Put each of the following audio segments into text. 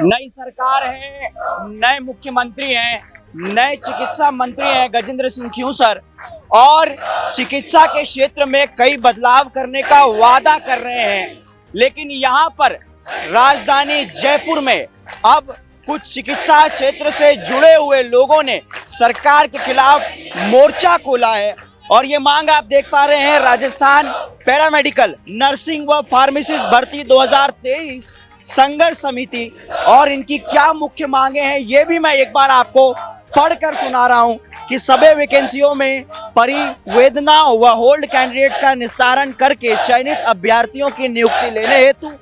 नई सरकार है, नए मुख्यमंत्री हैं, नए चिकित्सा मंत्री हैं गजेंद्र सिंह खींवसर, और चिकित्सा के क्षेत्र में कई बदलाव करने का वादा कर रहे हैं। लेकिन यहाँ पर राजधानी जयपुर में अब कुछ चिकित्सा क्षेत्र से जुड़े हुए लोगों ने सरकार के खिलाफ मोर्चा खोला है और ये मांग आप देख पा रहे हैं। राजस्थान पैरामेडिकल नर्सिंग व फार्मासिस्ट भर्ती 2023 संघर्ष समिति, और इनकी क्या मुख्य मांगे हैं ये भी मैं एक बार आपको पढ़कर सुना रहा हूं कि सभी वैकेंसियों में परिवेदनाओं व होल्ड कैंडिडेट्स का निस्तारण करके चयनित अभ्यर्थियों की नियुक्ति लेने हेतु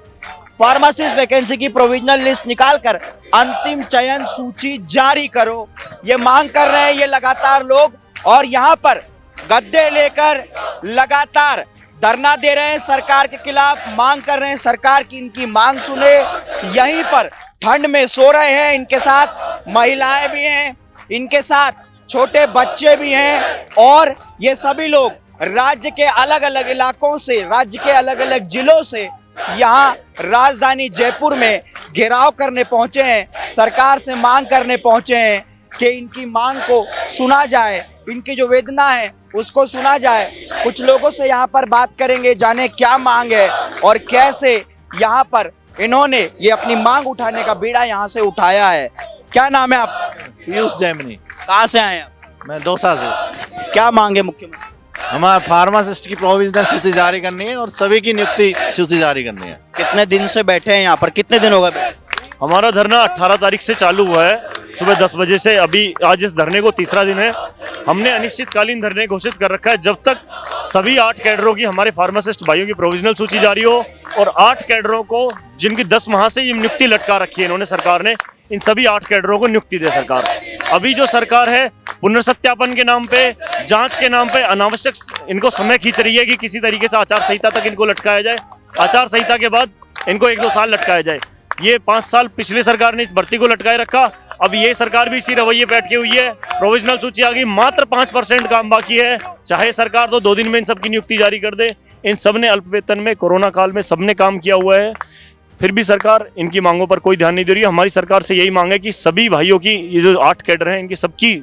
फार्मासिस्ट वैकेंसी की प्रोविजनल लिस्ट निकालकर अंतिम चयन सूची जारी करो, ये मांग कर रहे हैं ये लगातार लोग। और यहाँ पर गद्दे लेकर लगातार धरना दे रहे हैं, सरकार के खिलाफ मांग कर रहे हैं, सरकार की इनकी मांग सुने। यहीं पर ठंड में सो रहे हैं, इनके साथ महिलाएं भी हैं, इनके साथ छोटे बच्चे भी हैं, और ये सभी लोग राज्य के अलग अलग इलाकों से, राज्य के अलग अलग जिलों से यहाँ राजधानी जयपुर में घेराव करने पहुंचे हैं, सरकार से मांग करने पहुंचे हैं कि इनकी मांग को सुना जाए, इनकी जो वेदना है उसको सुना जाए। कुछ लोगों से यहाँ पर बात करेंगे, जाने क्या मांग है और कैसे यहाँ पर इन्होंने ये अपनी मांग उठाने का बीड़ा यहाँ से उठाया है। क्या नाम है आप? पीयूष जैमिनी। कहाँ से आए आप? मैं दौसा से। क्या मांग है मुख्यमंत्री? हमारा फार्मासिस्ट की प्रोविजनल सूची जारी करनी है और सभी की नियुक्ति सूची जारी करनी है। कितने दिन से बैठे हैं यहाँ पर, कितने दिन हो गए? हमारा धरना 18 तारीख से चालू हुआ है, सुबह 10 बजे से। अभी आज इस धरने को तीसरा दिन है। हमने अनिश्चितकालीन धरने घोषित कर रखा है जब तक सभी 8 कैडरों की, हमारे फार्मासिस्ट भाइयों की प्रोविजनल सूची जारी हो, और 8 कैडरों को जिनकी 10 माह से ये नियुक्ति लटका रखी है इन्होंने, सरकार ने, इन सभी 8 कैडरों को नियुक्ति दे सरकार। अभी जो सरकार है पुनर्सत्यापन के नाम पे, जांच के नाम पे अनावश्यक इनको समय खींच रही है कि किसी तरीके से आचार संहिता तक इनको लटकाया जाए, आचार संहिता के बाद इनको 1-2 साल लटकाया जाए। ये 5 साल पिछली सरकार ने इस भर्ती को लटकाए रखा, अब ये सरकार भी इसी रवैये पे अटकी हुई है। प्रोविजनल सूची आ गई, मात्र 5% काम बाकी है। चाहे सरकार तो 2 दिन में इन सब की नियुक्ति जारी कर दे। इन सब ने अल्प वेतन में, कोरोना काल में सबने काम किया हुआ है, फिर भी सरकार इनकी मांगों पर कोई ध्यान नहीं दे रही है। हमारी सरकार से यही मांग है कि सभी भाइयों की, ये जो 8 कैडर हैं, इनकी सबकी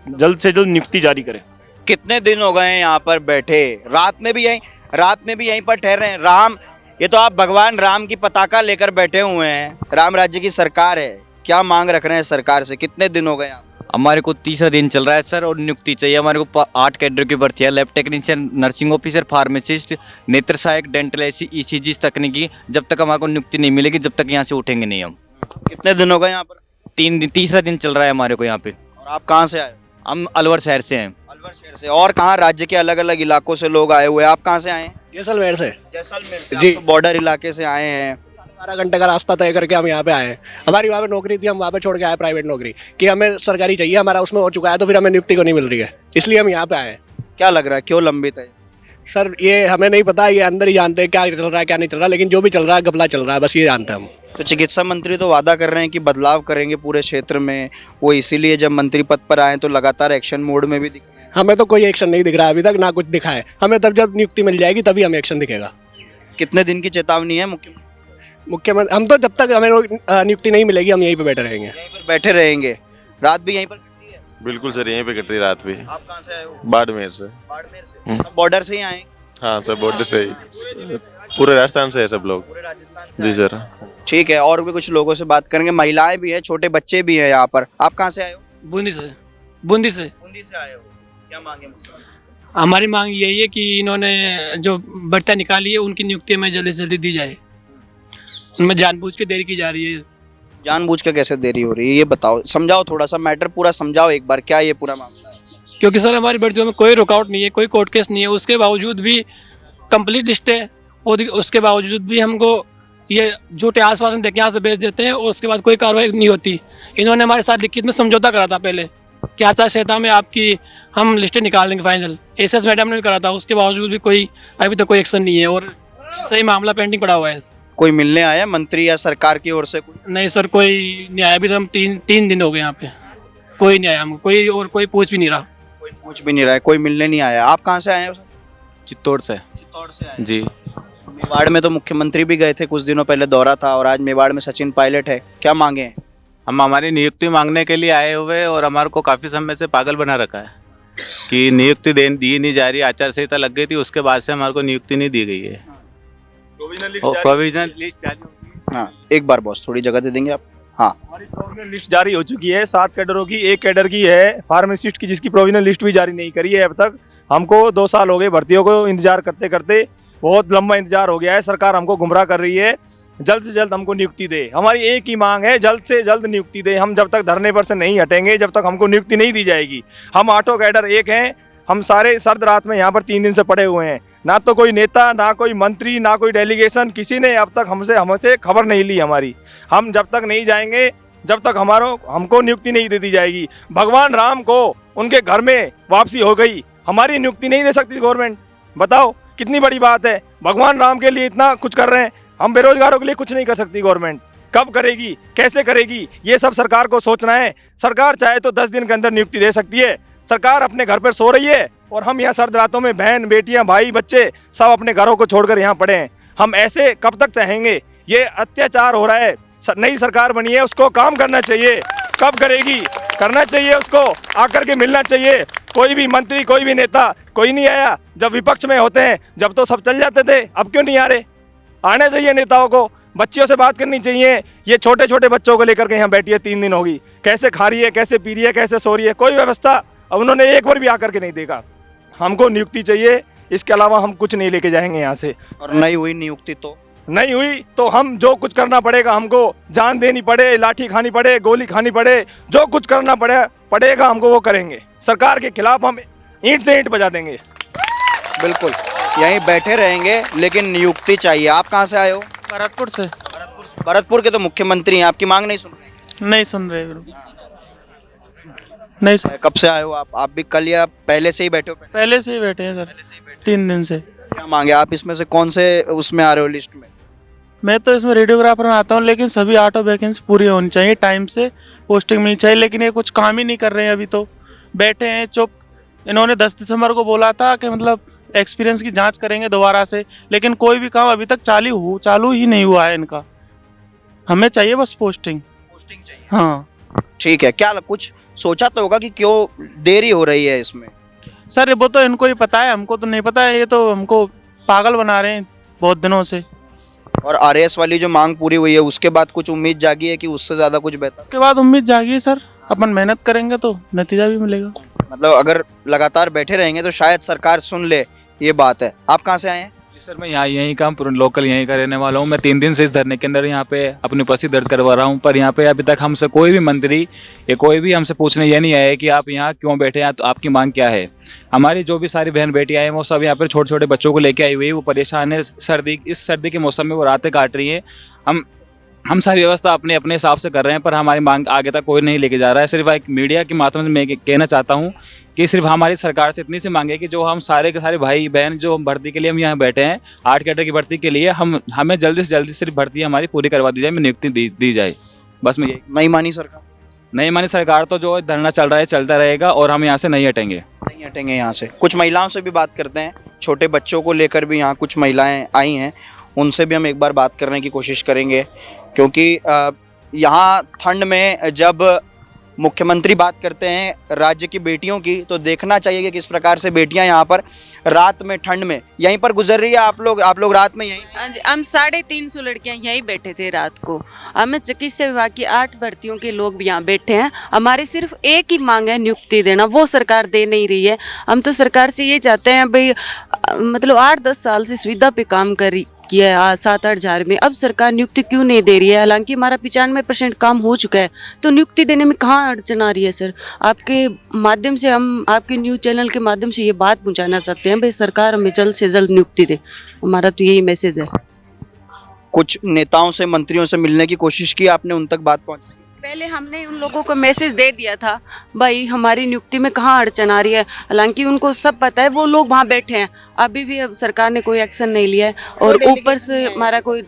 जल्द से जल्द नियुक्ति जारी करें। कितने दिन हो गए हैं यहाँ पर बैठे? रात में भी यहीं पर ठहरे हैं। राम, ये तो आप भगवान राम की पताका लेकर बैठे हुए हैं, राम राज्य की सरकार है, क्या मांग रख रहे हैं सरकार से? कितने दिन हो गए यहाँ? हमारे को 30 दिन चल रहा है सर, और नियुक्ति चाहिए हमारे को। 8 कैडर की भर्ती है, lab technician, nursing officer, pharmacist, नेत्र सहायक, डेंटल, ECG तकनीकी। जब तक हमारे को नियुक्ति नहीं मिलेगी जब तक यहाँ से उठेंगे नहीं हम। कितने दिन हो गए यहाँ पर? 3 दिन, तीसरा दिन चल रहा है हमारे को यहाँ पे। और आप कहाँ से आए? हम अलवर शहर से हैं। अलवर शहर से। और कहाँ राज्य के अलग अलग इलाकों से लोग आए हुए हैं? आप कहाँ से आए? जैसलमेर से। जैसलमेर से जी। आप तो बॉर्डर इलाके से आए हैं। 12 घंटे का रास्ता तय करके हम यहाँ पे आए हैं। हमारी वहाँ पे नौकरी थी, हम वहाँ पे छोड़ के आए प्राइवेट नौकरी, कि हमें सरकारी चाहिए, हमारा उसमें हो चुका है, तो फिर हमें नियुक्ति को नहीं मिल रही है, इसलिए हम यहाँ पे आए हैं। क्या लग रहा है, क्यों लंबित है? सर ये हमें नहीं पता, ये अंदर ही जानते हैं क्या चल रहा है क्या नहीं चल रहा, लेकिन जो भी चल रहा है घपला चल रहा है, बस ये जानते हैं हम। तो चिकित्सा मंत्री तो वादा कर रहे हैं कि बदलाव करेंगे पूरे क्षेत्र में, वो इसीलिए जब मंत्री पद पर आए तो लगातार एक्शन मोड में भी दिख रहे हैं। हमें तो कोई एक्शन नहीं दिख रहा है अभी तक, ना कुछ दिखा है हमें। तब जब नियुक्ति मिल जाएगी तभी हमें एक्शन दिखेगा। कितने दिन की चेतावनी है मुख्यमंत्री? हम तो जब तक हमें नियुक्ति नहीं मिलेगी हम यहीं पे बैठे रहेंगे। यहीं पर बैठे रहेंगे? रात भी यहीं पर कटती है? बिल्कुल सर, यहीं पे कटती है रात भी। आप कहाँ से आए हो? बाड़मेर से। बाड़मेर से। सब बॉर्डर से ही आए? हाँ सर, बॉर्डर से ही, पूरे राजस्थान से है सब लोग। पूरे राजस्थान से? जी सर। ठीक है, और भी कुछ लोगों से बात करेंगे, महिलाएं भी है, छोटे बच्चे भी हैं यहाँ पर। आप कहाँ से आए हो? बूंदी से। बूंदी से आए हो। क्या मांगे? हमारी मांग यही है कि इन्होंने जो भर्तियाँ निकाली है उनकी नियुक्ति हमें जल्दी से जल्दी दी जाए। उनमें जानबूझ के देरी की जा रही है। जानबूझ के कैसे देरी हो रही है ये बताओ, समझाओ, थोड़ा सा मैटर पूरा समझाओ एक बार, क्या ये पूरा मामला है? क्योंकि सर हमारी भर्तियों में कोई रुकावट नहीं है, कोई कोर्ट केस नहीं है, उसके बावजूद भी कंप्लीट लिस्ट है, और उसके बावजूद भी हमको ये झूठे आश्वासन देके यहाँ से भेज देते हैं और उसके बाद कोई कार्रवाई नहीं होती। इन्होंने हमारे साथ लिखित में समझौता करा था पहले कि आचार संहिता में आपकी हम लिस्टें निकाल देंगे फाइनल, SS मैडम ने भी करा था, उसके बावजूद भी कोई अभी तक कोई एक्शन नहीं है और सही मामला पेंडिंग पड़ा हुआ है। कोई मिलने आया मंत्री या सरकार की ओर से? नहीं सर, कोई नहीं आया अभी। तो हम तीन दिन हो गए यहाँ पे, कोई नहीं आया हमको, कोई पूछ भी नहीं रहा। कोई पूछ भी नहीं रहा है, कोई मिलने नहीं आया। आप कहाँ से आए हैं? चित्तौड़ से। चित्तौड़ से आए जी। मेवाड़ में तो मुख्यमंत्री भी गए थे कुछ दिनों पहले, दौरा था, और आज मेवाड़ में सचिन पायलट है, क्या मांगे हैं? हम हमारी नियुक्ति मांगने के लिए आए हुए और हमारे को काफ़ी समय से पागल बना रखा है कि नियुक्ति दी नहीं जा रही। आचार संहिता लग गई थी, उसके बाद से हमारे को नियुक्ति नहीं दी गई है। प्रोविजनल लिस्ट जारी होगी। हाँ, एक बार बॉस थोड़ी जगह दे देंगे आप? हाँ, हमारी प्रोविजनल लिस्ट जारी हो चुकी है 7 कैडरों की, 1 कैडर की है फार्मासिस्ट की, जिसकी प्रोविजनल लिस्ट भी जारी नहीं करी है अब तक। हमको 2 साल हो गए भर्तियों को इंतजार करते करते, बहुत लंबा इंतजार हो गया है। सरकार हमको गुमराह कर रही है, जल्द से जल्द हमको नियुक्ति दे। हमारी एक ही मांग है, जल्द से जल्द नियुक्ति दे। हम जब तक धरने पर से नहीं हटेंगे, जब तक हमको नियुक्ति नहीं दी जाएगी। हम 8 कैडर एक हैं, हम सारे सर्द रात में यहाँ पर 3 दिन से पड़े हुए हैं। ना तो कोई नेता, ना कोई मंत्री, ना कोई डेलीगेशन, किसी ने अब तक हमसे खबर नहीं ली हमारी। हम जब तक नहीं जाएंगे, जब तक हमको नियुक्ति नहीं दे दी जाएगी। भगवान राम को उनके घर में वापसी हो गई, हमारी नियुक्ति नहीं दे सकती गवर्नमेंट। बताओ कितनी बड़ी बात है। भगवान राम के लिए इतना कुछ कर रहे हैं, हम बेरोजगारों के लिए कुछ नहीं कर सकती गवर्नमेंट। कब करेगी, कैसे करेगी, ये सब सरकार को सोचना है। सरकार चाहे तो 10 दिन के अंदर नियुक्ति दे सकती है। सरकार अपने घर पर सो रही है और हम यहाँ सर्द रातों में बहन बेटियाँ भाई बच्चे सब अपने घरों को छोड़कर यहाँ पड़े हैं। हम ऐसे कब तक सहेंगे? ये अत्याचार हो रहा है। नई सरकार बनी है, उसको काम करना चाहिए। कब करेगी? करना चाहिए, उसको आकर के मिलना चाहिए। कोई भी मंत्री, कोई भी नेता, कोई नहीं आया। जब विपक्ष में होते हैं, जब तो सब चल जाते थे, अब क्यों नहीं आ रहे? आना चाहिए नेताओं को, बच्चियों से बात करनी चाहिए। ये छोटे छोटे बच्चों को लेकर के यहाँ बैठी है, 3 दिन होगी, कैसे खा रही है, कैसे पी रही है, कैसे सो रही है, कोई व्यवस्था अब उन्होंने एक बार भी आकर के नहीं देखा। हमको नियुक्ति चाहिए, इसके अलावा हम कुछ नहीं लेके जाएंगे यहाँ से। और नहीं हुई नियुक्ति तो नहीं हुई तो हम जो कुछ करना पड़ेगा, हमको जान देनी पड़े, लाठी खानी पड़े, गोली खानी पड़े, जो कुछ करना पड़ेगा हमको वो करेंगे। सरकार के खिलाफ हम ईंट से ईंट बजा देंगे। बिल्कुल यहीं बैठे रहेंगे, लेकिन नियुक्ति चाहिए। आप कहाँ से आए हो? भरतपुर से। भरतपुर के तो मुख्यमंत्री हैं, आपकी मांग नहीं सुन रहे? नहीं सुन रहे गुरु, नहीं सुन। कब से आए हो आप भी कल या पहले से ही बैठे हो? पहले से ही बैठे हैं सर, 3 दिन से। क्या मांगे आप? इसमें से कौन से उसमें आ रहे हो लिस्ट में? मैं तो इसमें रेडियोग्राफर में आता हूँ, लेकिन सभी 8 वैकेंसी पूरी होनी चाहिए, टाइम से पोस्टिंग मिलनी चाहिए। लेकिन ये कुछ काम ही नहीं कर रहे हैं, अभी तो बैठे हैं चुप। इन्होंने 10 दिसंबर को बोला था कि मतलब एक्सपीरियंस की जांच करेंगे दोबारा से, लेकिन कोई भी काम अभी तक चालू ही नहीं हुआ है इनका। हमें चाहिए बस पोस्टिंग चाहिए। हाँ ठीक है, क्या कुछ सोचा तो होगा कि क्यों देरी हो रही है इसमें? सर वो तो इनको ही पता है, हमको तो नहीं पता है। ये तो हमको पागल बना रहे हैं बहुत दिनों से। और आरएएस वाली जो मांग पूरी हुई है, उसके बाद कुछ उम्मीद जागी है कि उससे ज्यादा कुछ बेहतर? उसके बाद उम्मीद जागी है सर, अपन मेहनत करेंगे तो नतीजा भी मिलेगा। मतलब अगर लगातार बैठे रहेंगे तो शायद सरकार सुन ले, ये बात है। आप कहाँ से आए हैं? सर मैं यहाँ यहीं का लोकल यहीं का रहने वाला हूँ। मैं 3 दिन से इस धरने के अंदर यहाँ पे अपनी उपस्थिति दर्ज करवा रहा हूँ, पर यहाँ पे अभी तक हमसे कोई भी मंत्री या कोई भी हमसे पूछने ये नहीं आया कि आप यहाँ क्यों बैठे हैं, तो आपकी मांग क्या है। हमारी जो भी सारी बहन बेटियाँ हैं वो सब यहाँ पर छोटे छोटे बच्चों को लेके आई हुई है, वो परेशान है। इस सर्दी के मौसम में वो रातें काट रही हैं। हम सारी व्यवस्था अपने अपने हिसाब से कर रहे हैं, पर हमारी मांग आगे तक कोई नहीं लेके जा रहा है। सिर्फ एक मीडिया के माध्यम से मैं कहना चाहता हूँ कि सिर्फ हमारी सरकार से इतनी सी मांगे कि जो हम सारे के सारे भाई बहन जो भर्ती के लिए हम यहाँ बैठे हैं, 8 कैडर की भर्ती के लिए, हमें जल्दी से जल्दी सिर्फ भर्ती हमारी पूरी करवा दी जाए, में नियुक्ति दी जाए। बस मैं यही। नहीं मानी सरकार? नहीं मानी सरकार तो जो धरना चल रहा है चलता रहेगा और हम यहाँ से नहीं हटेंगे। नहीं हटेंगे यहाँ से। कुछ महिलाओं से भी बात करते हैं, छोटे बच्चों को लेकर भी यहाँ कुछ महिलाएं आई हैं, उनसे भी हम एक बार बात करने की कोशिश करेंगे। क्योंकि यहाँ ठंड में जब मुख्यमंत्री बात करते हैं राज्य की बेटियों की, तो देखना चाहिए कि किस प्रकार से बेटियां यहाँ पर रात में ठंड में यहीं पर गुजर रही है। आप लोग रात में यहीं? हाँ जी, हम 350 लड़कियां यहीं बैठे थे रात को। हमें चिकित्सा विभाग की 8 भर्तियों के लोग भी यहाँ बैठे हैं। हमारी सिर्फ एक ही मांग है, नियुक्ति देना। वो सरकार दे नहीं रही है। हम तो सरकार से ये चाहते हैं भाई, मतलब 8-10 साल से सुविधा पे काम किया है 7-8 हज़ार में, अब सरकार नियुक्ति क्यों नहीं दे रही है? हालांकि हमारा 95% काम हो चुका है, तो नियुक्ति देने में कहाँ अड़चन आ रही है? सर आपके माध्यम से, हम आपके न्यूज़ चैनल के माध्यम से ये बात पहुँचाना चाहते हैं भाई, सरकार हमें जल्द से जल्द नियुक्ति दे। हमारा तो यही मैसेज है। कुछ नेताओं से, मंत्रियों से मिलने की कोशिश की आपने, उन तक बात पहुँची? पहले हमने उन लोगों को मैसेज दे दिया था भाई हमारी नियुक्ति में कहाँ अड़चन आ रही है, हालांकि उनको सब पता है, वो लोग वहाँ बैठे हैं। अभी भी अब सरकार ने कोई एक्शन नहीं लिया है और ऊपर से हमारा कोई।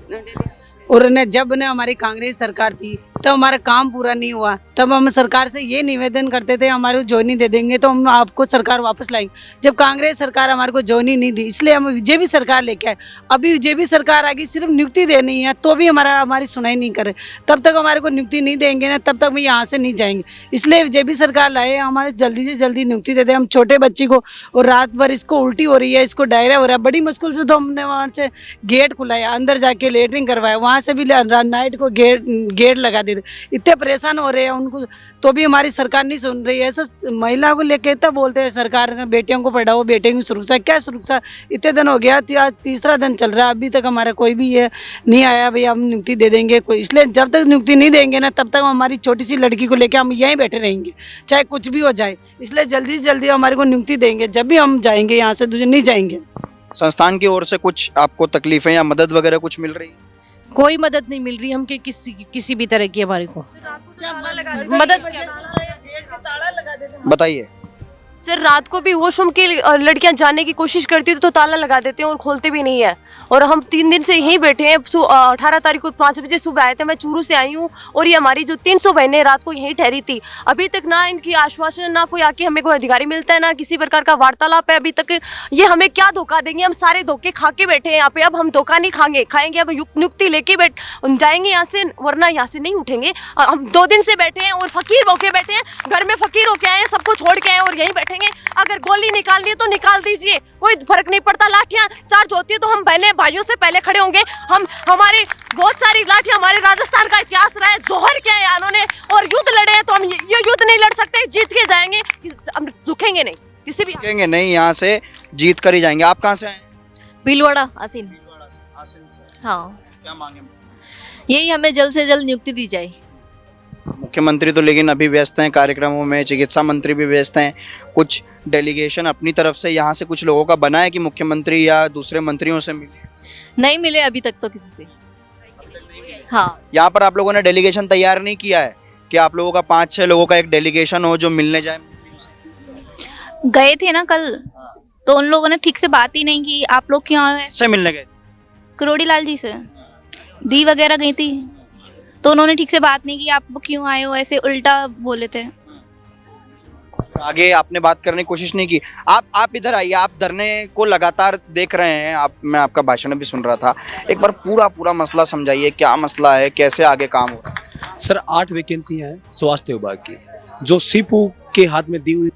और जब ने हमारी कांग्रेस सरकार थी तब हमारा काम पूरा नहीं हुआ, तब हम सरकार से ये निवेदन करते थे हमारे को जॉइनी दे देंगे तो हम आपको सरकार वापस लाएंगे। जब कांग्रेस सरकार हमारे को जॉइनी नहीं दी, इसलिए हम बीजेपी सरकार लेके आए। अभी बीजेपी सरकार आ गई, सिर्फ नियुक्ति देनी है तो भी हमारी सुनाई नहीं करे। तब तक हमारे को नियुक्ति नहीं देंगे ना, तब तक हम यहाँ से नहीं जाएंगे। इसलिए बीजेपी सरकार लाए, हमारे जल्दी से जल्दी नियुक्ति दे दे। हम छोटे बच्ची को, और रात भर इसको उल्टी हो रही है, इसको डायरिया हो रहा है, बड़ी मुश्किल से तो हमने वहाँ से गेट खुलाया, अंदर जाके लेटरिंग करवाया, वहाँ से भी नाइट को गेट लगा देते। इतने परेशान हो रहे हैं उनको, तो भी हमारी सरकार नहीं सुन रही है। ऐसा महिला को लेके तब बोलते हैं सरकार बेटियों को पढ़ाओ, बेटियों की सुरक्षा। क्या सुरक्षा, इतने दिन हो गया, आज तीसरा दिन चल रहा है, अभी तक हमारा कोई भी ये नहीं आया भाई हम नियुक्ति दे देंगे कोई। इसलिए जब तक नियुक्ति नहीं देंगे ना, तब तक हमारी छोटी सी लड़की को लेकर हम यहीं बैठे रहेंगे, चाहे कुछ भी हो जाए। इसलिए जल्दी से जल्दी हमारे को नियुक्ति देंगे, जब भी हम जाएंगे यहाँ से, दूसरे नहीं जाएंगे। संस्थान की ओर से कुछ आपको तकलीफें या मदद वगैरह कुछ मिल रही है? कोई मदद नहीं मिल रही हमके, किसी भी तरह की हमारे को मदद। बताइए सर, रात को भी वॉशरूम की लड़कियां जाने की कोशिश करती तो ताला लगा देते हैं और खोलते भी नहीं है। और हम 3 दिन से यहीं बैठे हैं। 18 तारीख को 5 बजे सुबह आए थे, मैं चूरू से आई हूँ, और ये हमारी जो 300 बहनें रात को यहीं ठहरी थी। अभी तक ना इनकी आश्वासन, ना कोई आके हमें कोई अधिकारी मिलता है, ना किसी प्रकार का वार्तालाप है अभी तक। ये हमें क्या धोखा देंगे? हम सारे धोखे खा के बैठे हैं यहाँ पे। अब हम धोखा नहीं खाएंगे, अब नियुक्ति लेके जाएंगे यहाँ से, वरना यहाँ से नहीं उठेंगे। हम 2 दिन से बैठे हैं और फकीर होके बैठे हैं, घर में फकीर होके आए हैं, सबको छोड़ के आए और यहीं बैठेंगे। अगर गोली निकालनी है तो निकाल दीजिए, कोई फर्क नहीं पड़ता। लाठियां चार्ज होती है तो हम बहने भाइयों से पहले खड़े होंगे। हमारी बहुत सारी लाठियां, हमारे राजस्थान का इतिहास रहा है, जौहर किया है इन्होंने, और युद्ध लड़े हैं, तो हम ये युद्ध नहीं लड़ सकते, जीत के जाएंगे, हम झुकेंगे नहीं किसी भी। झुकेंगे नहीं, यहाँ से जीत कर ही जाएंगे। आप कहाँ से आए? भीलवाड़ा आसीन। हाँ, क्या मांगे? यही हमें जल्द से जल्द नियुक्ति दी जाए। मुख्यमंत्री तो लेकिन अभी व्यस्त हैं कार्यक्रमों में, चिकित्सा मंत्री भी व्यस्त हैं। कुछ डेलीगेशन अपनी तरफ से यहाँ से कुछ लोगों का बना है कि मुख्यमंत्री या दूसरे मंत्रियों से मिले? नहीं मिले अभी तक तो किसी से। हाँ, यहाँ पर आप लोगों ने डेलीगेशन तैयार नहीं किया है कि आप लोगों का 5-6 लोगों का एक डेलीगेशन हो जो मिलने जाए? गए थे ना कल, तो उन लोगों ने ठीक से बात ही नहीं की। आप लोग क्यों आए? से मिलने गए? करोड़ी लाल जी से, दी वगैरह गई थी, तो उन्होंने ठीक से बात नहीं की। आप क्यों आए हो, ऐसे उल्टा बोले थे। आगे आपने बात करने की कोशिश नहीं की। आप इधर आइए, आप धरने को लगातार देख रहे हैं। मैं आपका भाषण भी सुन रहा था, एक बार पूरा मसला समझाइए, क्या मसला है, कैसे आगे काम हो रहा है? सर, 8 वैकेंसी हैं स्वास्थ्य विभाग की, जो सीपू के हाथ में दी हुई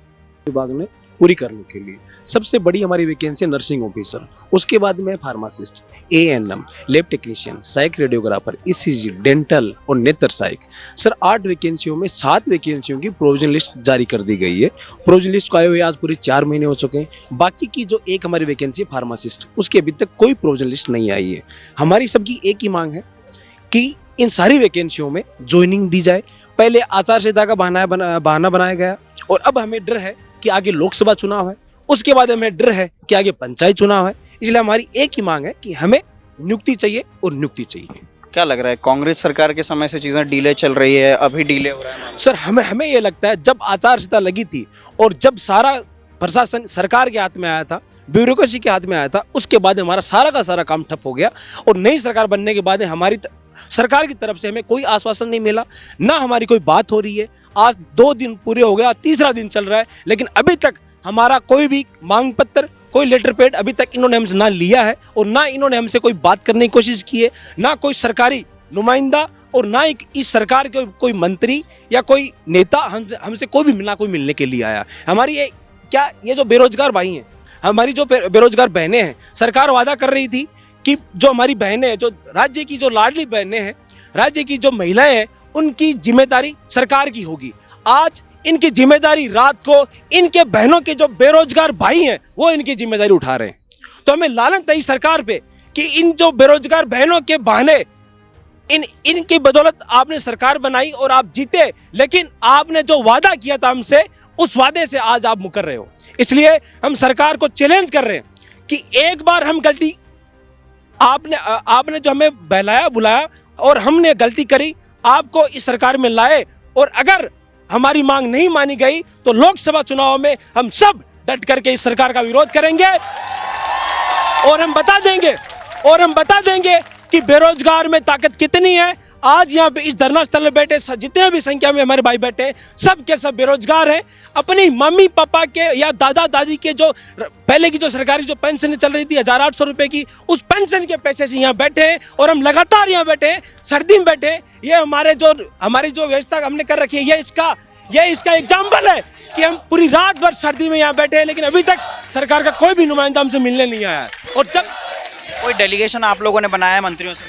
विभाग ने पूरी करने के लिए। सबसे बड़ी हमारी वैकेंसी नर्सिंग ऑफिसर, उसके बाद में फार्मासिस्ट, एएनएम, लैब टेक्नीशियन, सहायक रेडियोग्राफर, ईसीजी, डेंटल और नेत्र सहायक। सर, 8 वैकेंसियों में 7 वैकेंसियों की प्रोविजन लिस्ट जारी कर दी गई है। प्रोविजन लिस्ट को आए हुए आज पूरे 4 महीने हो चुके हैं। बाकी की जो एक हमारी वैकेंसी है फार्मासिस्ट, उसकी अभी तक कोई प्रोविजन लिस्ट नहीं आई है। हमारी सबकी एक ही मांग है कि इन सारी वैकेंसियों में ज्वाइनिंग दी जाए। पहले आचार संहिता का बहाना बनाया गया, और अब हमें डर है कि आगे लोकसभा चुनाव है, उसके बाद हमें डर है कि आगे पंचायत चुनाव है। इसलिए हमारी एक ही मांग है कि हमें नियुक्ति चाहिए और नियुक्ति चाहिए। क्या लग रहा है, कांग्रेस सरकार के समय से चीजें डिले चल रही है, अभी डिले हो रहा है? सर, हमें ये लगता है जब आचार संहिता लगी थी और जब सारा प्रशासन सरकार के हाथ में आया था, ब्यूरोक्रेसी के हाथ में आया था, उसके बाद हमारा सारा का सारा काम ठप हो गया। और नई सरकार बनने के बाद हमारी सरकार की तरफ से हमें कोई आश्वासन नहीं मिला, ना हमारी कोई बात हो रही है। आज 2 दिन पूरे हो गया, तीसरा दिन चल रहा है, लेकिन अभी तक हमारा कोई भी मांग पत्र, कोई लेटर पैड अभी तक इन्होंने हमसे ना लिया है, और ना इन्होंने हमसे कोई बात करने की कोशिश की है, ना कोई सरकारी नुमाइंदा, और ना ही इस सरकार के कोई मंत्री या कोई नेता हमसे कोई भी मिलने के लिए आया। हमारी ये जो बेरोजगार भाई हैं, हमारी जो बेरोजगार बहनें हैं, सरकार वादा कर रही थी कि जो हमारी बहनें हैं, जो राज्य की जो लाडली बहनें हैं, राज्य की जो महिलाएं हैं, उनकी जिम्मेदारी सरकार की होगी। आज इनकी जिम्मेदारी रात को इनके बहनों के जो बेरोजगार भाई हैं वो इनकी जिम्मेदारी उठा रहे हैं। तो हमें लानत है इस सरकार पे कि इन जो बेरोजगार बहनों के बहाने इनकी बदौलत आपने सरकार बनाई और आप जीते, लेकिन आपने जो वादा किया था हमसे, उस वादे से आज आप मुकर रहे हो। इसलिए हम सरकार को चैलेंज कर रहे हैं कि एक बार हम गलती, आपने जो हमें बहलाया बुलाया और हमने गलती करी, आपको इस सरकार में लाए, और अगर हमारी मांग नहीं मानी गई तो लोकसभा चुनाव में हम सब डट करके इस सरकार का विरोध करेंगे, और हम बता देंगे कि बेरोजगार में ताकत कितनी है। आज यहाँ पे इस धरना स्थल में बैठे जितने भी संख्या में हमारे भाई बैठे हैं, सब के सब बेरोजगार हैं। अपनी मम्मी पापा के या दादा दादी के जो पहले की जो सरकारी जो पेंशन चल रही थी 1800 रुपए की, उस पेंशन के पैसे से यहाँ बैठे हैं और हम लगातार यहाँ बैठे हैं, सर्दी में बैठे हैं। ये हमारी जो व्यवस्था हमने कर रखी है, ये इसका एग्जाम्पल है कि हम पूरी रात भर सर्दी में यहाँ बैठे हैं, लेकिन अभी तक सरकार का कोई भी नुमाइंदा हमसे मिलने नहीं आया है। और जब कोई डेलीगेशन आप लोगों ने बनाया है मंत्रियों से?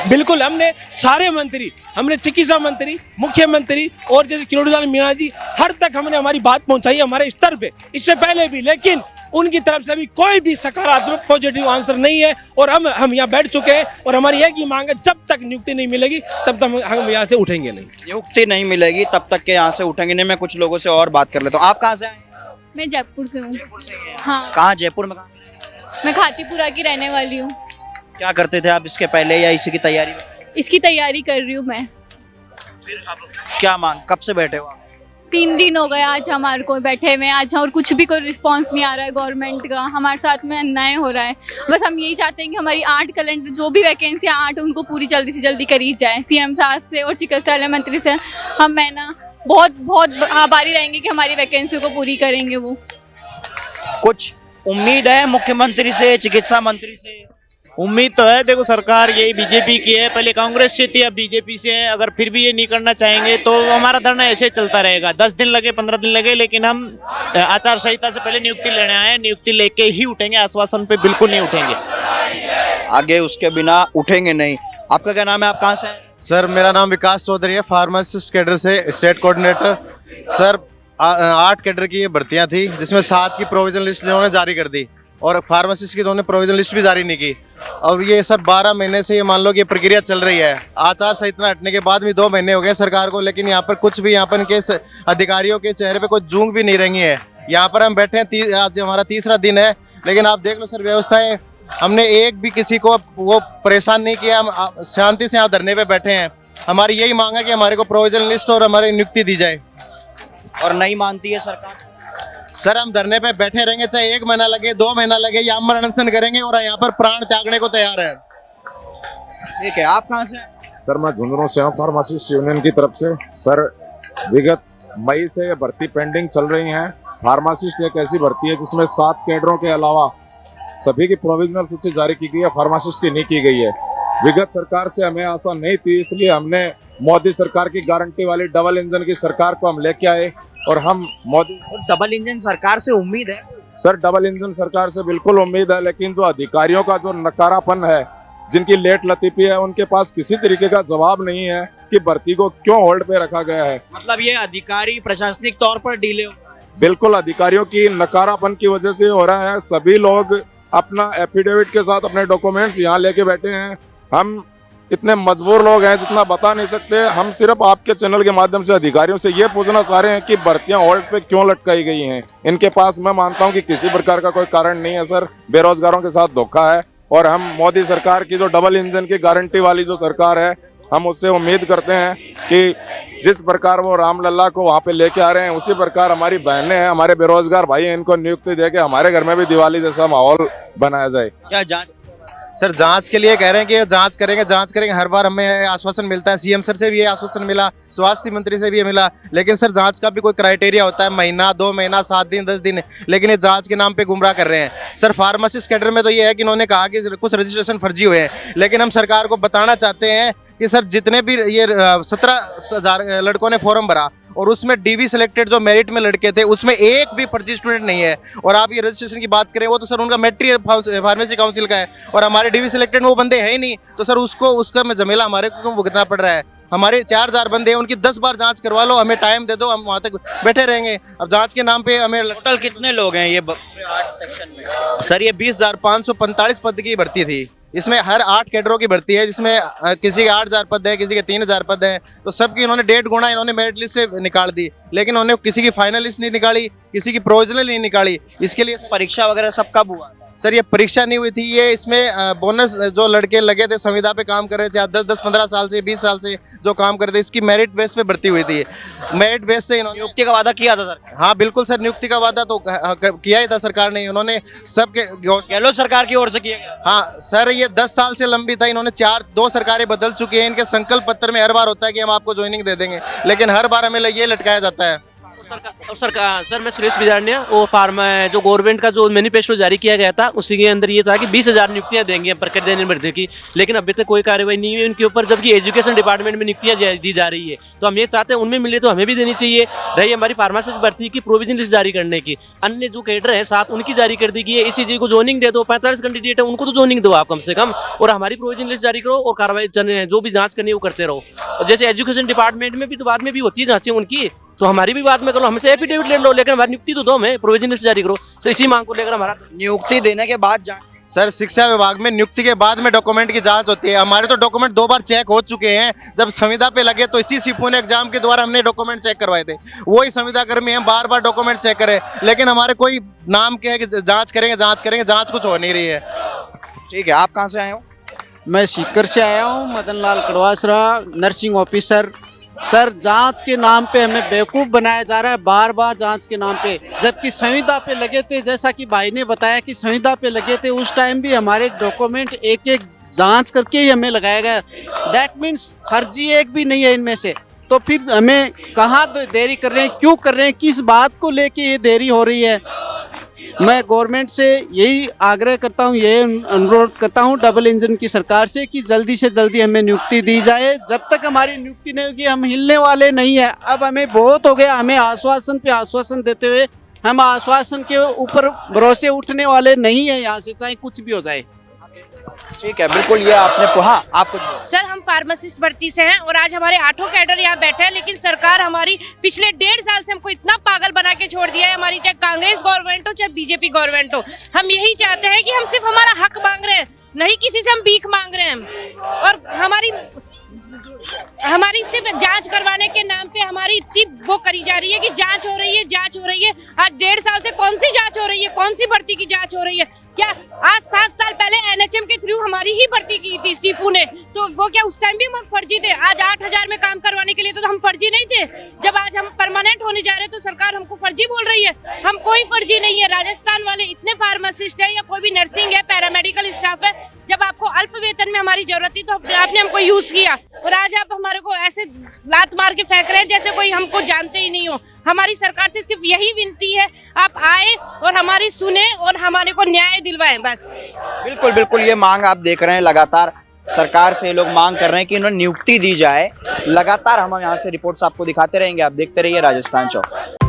बिल्कुल, हमने सारे मंत्री, हमने चिकित्सा मंत्री, मुख्यमंत्री और जैसे किरोड़ीलाल मीणा जी, हर तक हमने हमारी बात पहुंचाई हमारे स्तर पे, इससे पहले भी, लेकिन उनकी तरफ से भी कोई भी सकारात्मक पॉजिटिव आंसर नहीं है। और हम यहाँ बैठ चुके हैं और हमारी एक ही मांग है, जब तक नियुक्ति नहीं मिलेगी तब तक हम यहाँ से उठेंगे नहीं। नियुक्ति नहीं मिलेगी तब तक के यहाँ से उठेंगे नहीं। मैं कुछ लोगों से और बात कर लेता हूँ। आप कहाँ से आए? मैं जयपुर से हूँ। हाँ, कहाँ? जयपुर में? मैं खातीपुरा की रहने वाली हूँ। क्या करते थे आप इसके पहले या इसी की तैयारी में? इसकी तैयारी कर रही हूँ मैं। फिर अब क्या मांग, कब से बैठे हो आप? 3 दिन हो गए आज हमारे को बैठे हुए आज, और कुछ भी कोई रिस्पांस नहीं आ रहा है गवर्नमेंट का। हमारे साथ में अन्याय हो रहा है। बस हम यही चाहते हैं कि हमारी 8 कैलेंडर जो भी वैकेंसी 8 उनको पूरी जल्दी से जल्दी करी जाए। सीएम साहब से और चिकित्सालय मंत्री से हम बहुत आभारी रहेंगे कि हमारी वैकेंसी को पूरी करेंगे वो। कुछ उम्मीद है मुख्यमंत्री से, चिकित्सा मंत्री से? उम्मीद तो है, देखो सरकार यही बीजेपी की है, पहले कांग्रेस से थी, अब बीजेपी से है। अगर फिर भी ये नहीं करना चाहेंगे तो हमारा धरना ऐसे चलता रहेगा। 10 दिन लगे, 15 दिन लगे, लेकिन हम आचार संहिता से पहले नियुक्ति लेने आए हैं। नियुक्ति लेके ही उठेंगे, आश्वासन पे बिल्कुल नहीं उठेंगे। आगे उसके बिना उठेंगे नहीं। आपका क्या नाम है? आप कहाँ से हैं? सर मेरा नाम विकास चौधरी है, फार्मासिस्ट कैडर से स्टेट कोऑर्डिनेटर। सर 8 कैडर की ये भर्तियाँ थी, जिसमें 7 की प्रोविजनल लिस्ट इन्होंने जारी कर दी और फार्मासिस्ट की इन्होंने प्रोविजनल लिस्ट भी जारी नहीं की। और ये सर 12 महीने से ये मान लो कि ये प्रक्रिया चल रही है। आचार संहिता हटने के बाद भी 2 महीने हो गए सरकार को, लेकिन यहाँ पर कुछ भी यहाँ पर इनके अधिकारियों के चेहरे पे कोई जूंग भी नहीं रही है। यहाँ पर हम बैठे हैं, आज हमारा 3रा दिन है, लेकिन आप देख लो सर व्यवस्थाएं, हमने एक भी किसी को वो परेशान नहीं किया। हम शांति से यहाँ धरने पे बैठे हैं। हमारी यही मांग है कि हमारे को प्रोविजनल लिस्ट और हमारी नियुक्ति दी जाए। और नहीं मानती है सरकार? सर हम धरने पे बैठे रहेंगे, चाहे 1 महीना लगे, 2 महीना लगे, या हम अनशन करेंगे और यहाँ पर प्राण त्यागने को तैयार है। ठीक है, आप कहाँ से? सर मैं झुंझुनू से हूँ, फार्मासिस्ट यूनियन की तरफ से। सर विगत मई से ये भर्ती पेंडिंग चल रही है। फार्मासिस्ट एक ऐसी भर्ती है जिसमें 7 कैडरों के अलावा सभी की प्रोविजनल सूची जारी की गई है, फार्मासिस्ट की नहीं की गई है। विगत सरकार से हमें आशा नहीं थी, इसलिए हमने मोदी सरकार की गारंटी वाली डबल इंजन की सरकार को हम लेके आए। और हम मोदी डबल इंजन सरकार से उम्मीद है? सर डबल इंजन सरकार से बिल्कुल उम्मीद है, लेकिन जो अधिकारियों का जो नकारापन है, जिनकी लेट लतीफी है, उनके पास किसी तरीके का जवाब नहीं है कि भर्ती को क्यों होल्ड पे रखा गया है। मतलब ये अधिकारी प्रशासनिक तौर पर डीले हो? बिल्कुल अधिकारियों की नकारापन की वजह से हो रहा है। सभी लोग अपना एफिडेविट के साथ अपने डॉक्यूमेंट्स यहाँ लेके बैठे हैं। हम इतने मजबूर लोग हैं जितना बता नहीं सकते। हम सिर्फ आपके चैनल के माध्यम से अधिकारियों से ये पूछना चाह रहे हैं कि भर्तियां होल्ड पे क्यों लटकाई गई हैं। इनके पास मैं मानता हूं कि किसी प्रकार का कोई कारण नहीं है सर, बेरोजगारों के साथ धोखा है। और हम मोदी सरकार की जो डबल इंजन की गारंटी वाली जो सरकार है, हम उससे उम्मीद करते हैं कि जिस प्रकार वो रामलला को वहाँ पे लेके आ रहे हैं, उसी प्रकार हमारी बहनें हैं, हमारे बेरोजगार भाई हैं, इनको नियुक्ति देके हमारे घर में भी दिवाली जैसा माहौल बनाया जाए। क्या जांच? सर जांच के लिए कह रहे हैं कि जांच करेंगे। हर बार हमें आश्वासन मिलता है, सीएम सर से भी ये आश्वासन मिला, स्वास्थ्य मंत्री से भी ये मिला, लेकिन सर जांच का भी कोई क्राइटेरिया होता है, महीना, 2 महीना, 7 दिन, 10 दिन, लेकिन ये जांच के नाम पे गुमराह कर रहे हैं। सर फार्मासिस्ट कैडर में तो ये है कि इन्होंने कहा कि कुछ रजिस्ट्रेशन फर्जी हुए हैं, लेकिन हम सरकार को बताना चाहते हैं कि सर जितने भी ये 17,000 लड़कों ने फॉर्म भरा और उसमें डीवी सिलेक्टेड जो मेरिट में लड़के थे, उसमें एक भी फर्जी स्टूडेंट नहीं है। और आप ये रजिस्ट्रेशन की बात करें, वो तो सर उनका मैट्री फार्मेसी काउंसिल का है, और हमारे डीवी सिलेक्टेड में वो बंदे हैं ही नहीं। तो सर उसका में झमेला हमारे को क्यों भुगतना पड़ रहा है? हमारे 4,000 बंदे हैं, उनकी 10 बार जांच करवा लो, हमें टाइम दे दो, हम वहाँ तक बैठे रहेंगे। अब जांच के नाम पे हमें टोटल कितने लोग हैं ये 8 सेक्शन में? सर ये 20,545 पद की भर्ती थी। इसमें हर 8 कैडरों की भर्ती है, जिसमें किसी के 8,000 पद है, किसी के 3,000 पद हैं। तो सबकी इन्होंने 1.5 गुना इन्होंने मेरिट लिस्ट से निकाल दी, लेकिन उन्होंने किसी की फाइनल लिस्ट नहीं निकाली, किसी की प्रोविजनल नहीं निकाली। इसके लिए परीक्षा वगैरह सब कब हुआ? सर ये परीक्षा नहीं हुई थी, ये इसमें बोनस जो लड़के लगे थे संविदा पे काम कर रहे थे 10-15 साल से 20 साल से जो काम कर रहे थे, इसकी मेरिट बेस पे भर्ती हुई थी। मेरिट बेस से इन्होंने नियुक्ति का वादा किया था सर। हाँ बिल्कुल सर, नियुक्ति का वादा तो किया ही था सरकार ने। उन्होंने सबके गहलोत सरकार की ओर से किया गया। हाँ सर, ये 10 साल से लंबी था। इन्होंने 2 सरकारें बदल चुकी हैं। इनके संकल्प पत्र में हर बार होता है कि हम आपको ज्वाइनिंग दे देंगे, लेकिन हर बार हमें ये लटकाया जाता है। सर मैं सुरेश बिजारनिया, वो फार्मा जो गवर्नमेंट का जो मैनिफेस्टो जारी किया गया था उसी के अंदर ये था कि 20,000 नियुक्तियां देंगे प्रकृति भर्ती की, लेकिन अभी तक कोई कार्रवाई नहीं हुई उनके ऊपर। जबकि एजुकेशन डिपार्टमेंट में नियुक्तियां दी जा रही है, तो हम ये चाहते हैं उनमें मिले तो हमें भी देनी चाहिए। रही हमारी फार्मासिस्ट भर्ती की प्रोविजन लिस्ट जारी करने की, अन्य जो कैडर है 7 उनकी जारी कर दी गई है। ECG को जोनिंग दे दो, 45 कैंडिडेट है उनको तो जोनिंग दो आप कम से कम, और हमारी प्रोविजन लिस्ट जारी करो और कार्रवाई जो भी जाँच करनी है वो करते रहो। जैसे एजुकेशन डिपार्टमेंट में भी तो बाद में भी होती है जाँचें उनकी, तो हमारी भी बात में करो, हमसे एफिडेविट ले लो, लेकिन हमारी नियुक्ति तो दो, हमें प्रोविजन लिस्ट जारी करो। तो इसी मांग को लेकर हमारा नियुक्ति देने के बाद सर शिक्षा विभाग में नियुक्ति के बाद में डॉक्यूमेंट की जांच होती है। हमारे तो डॉक्यूमेंट 2 बार चेक हो चुके हैं। जब संविदा पे लगे तो इसी सिपुन एग्जाम के द्वारा हमने डॉक्यूमेंट चेक करवाए थे। वही संविदा कर्मी हैं, बार बार डॉक्यूमेंट चेक करें, लेकिन हमारे कोई नाम के है कि जाँच करेंगे, जाँच कुछ हो नहीं रही है। ठीक है, आप कहाँ से आए हो? मैं सीकर से आया हूँ, Madan Lal Kadwasara, nursing officer. Sir जांच के नाम पे हमें बेवकूफ़ बनाया जा रहा है, बार बार जांच के नाम पे, जबकि संविदा पे लगे थे। जैसा कि भाई ने बताया कि संविदा पे लगे थे, उस टाइम भी हमारे डॉक्यूमेंट एक एक जांच करके ही हमें लगाया गया। दैट मीन्स फर्जी एक भी नहीं है इनमें से। तो फिर हमें कहाँ देरी कर रहे हैं, क्यों कर रहे हैं, किस बात को लेके ये देरी हो रही है। मैं गवर्नमेंट से यही आग्रह करता हूँ, यही अनुरोध करता हूँ डबल इंजन की सरकार से कि जल्दी से जल्दी हमें नियुक्ति दी जाए। जब तक हमारी नियुक्ति नहीं होगी हम हिलने वाले नहीं है। अब हमें बहुत हो गया, हमें आश्वासन पे आश्वासन देते हुए, हम आश्वासन के ऊपर भरोसे उठने वाले नहीं है यहाँ से, चाहे कुछ भी हो जाए। ठीक है, बिल्कुल ये आपने हाँ आपको सर हम फार्मासिस्ट भर्ती से हैं और आज हमारे 8 कैडर यहाँ बैठे हैं, लेकिन सरकार हमारी पिछले 1.5 साल से हमको इतना पागल बना के छोड़ दिया है। हमारी चाहे कांग्रेस गवर्नमेंट हो चाहे बीजेपी गवर्नमेंट हो, हम यही चाहते हैं कि हम सिर्फ हमारा हक मांग रहे हैं, नहीं किसी से हम भीख मांग रहे हैं। और हमारी सिर्फ जांच करवाने के नाम पे हमारी इतनी वो करी जा रही है कि जांच हो रही है। आज 1.5 साल से कौन सी जांच हो रही है, कौन सी भर्ती की जांच हो रही है? क्या आज 7 साल पहले NHM के थ्रू हमारी ही भर्ती की थी सीफू ने, तो वो क्या उस टाइम भी हम फर्जी थे? आज 8,000 में काम करवाने के लिए तो हम फर्जी नहीं थे। जब आज हम परमानेंट होने जा रहे हैं तो सरकार हमको फर्जी बोल रही है। हम कोई फर्जी नहीं है। राजस्थान वाले इतने फार्मासिस्ट है या कोई भी नर्सिंग है, पैरामेडिकल स्टाफ है, जब आपको अल्प वेतन में हमारी जरूरत थी तो आपने हमको यूज किया, और आज आप हमारे को ऐसे लात मार के फेंक रहे हैं जैसे कोई हमको जानते ही नहीं हो। हमारी सरकार से सिर्फ यही विनती है, आप आए और हमारी सुने और हमारे को न्याय दिलवाएं बस। बिल्कुल बिल्कुल, ये मांग आप देख रहे हैं लगातार सरकार से ये लोग मांग कर रहे हैं कि उन्हें नियुक्ति दी जाए। लगातार हम यहाँ से रिपोर्ट्स आपको दिखाते रहेंगे, आप देखते रहिए राजस्थान चौक।